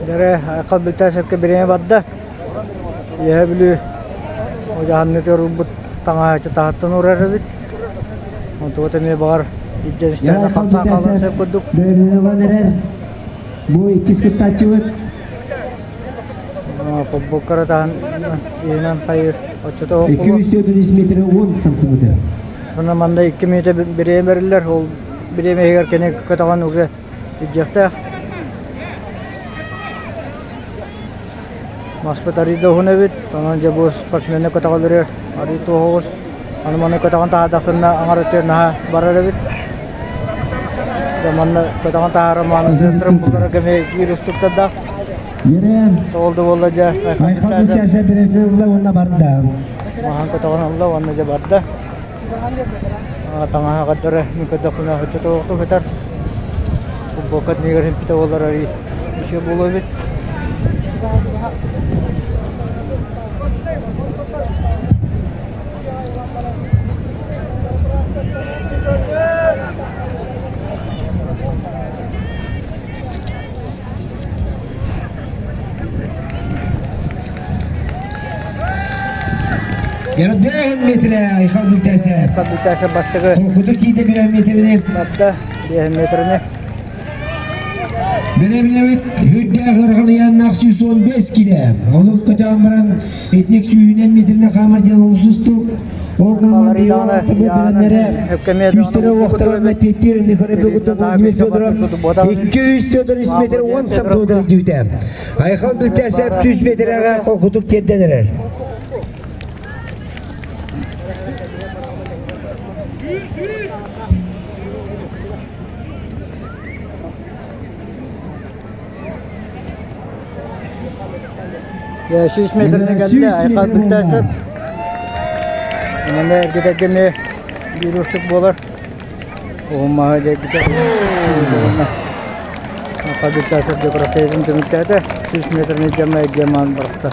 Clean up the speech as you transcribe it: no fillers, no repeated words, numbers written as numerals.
Dere akal bilta sepke birine badda. Ya bilü o jahannet rubut tanga cetahattan urar bit. Untuk temi bagar ijjen istana kapsa kalan sep kuduk. Bu ikis kita cuit. Pembukar tahan inan kayır açıda 200 metre 10 santimetre. Buna manda 2 metre bireye verirler. O bireye eğer kene katagan uze ijjekta. Maspet ari do hune bit. Tanan jabos pasmene katagalere ari to hos. Anumane katagan ta daksana angarete nah barare bit. Zamanla katagan ta raman sentrum bulara game virus tuttada. Yerem. Oldu olaca. Ayhan bittese birine ona barda. Mahan katagan Allah wanna ja barda. Tangah kadare nikada kuna hoto to betar. Bokat nigarin pita olar ari. Ishe bolo bit. Yarı 1 metre Ayhan bittese. Kabita bastı. Kudu kiydi 1 metrenin. Hatta 1 metrene. Benim hüdde hırhırlayan naksı 115 kilo. Onu kıcağımıran etnik suyunen metrine kamarcan olsuztuk. Organman bir altı bilenlere 100 lira vaktalarına tettirin. Nikare bir kutu Vladimir Fedorov 200 metre 10 santimetre cüvde. Ayhan biltese 100 metreye kokuduk terdeler. Ya 100 metrene geldi. Ayakal bittasep. Manda erkekene bir ustuk bolar. O mahalle gider. Ayakal bittasep de bırakayım demişlerdi. 100 metrene cama bıraktı.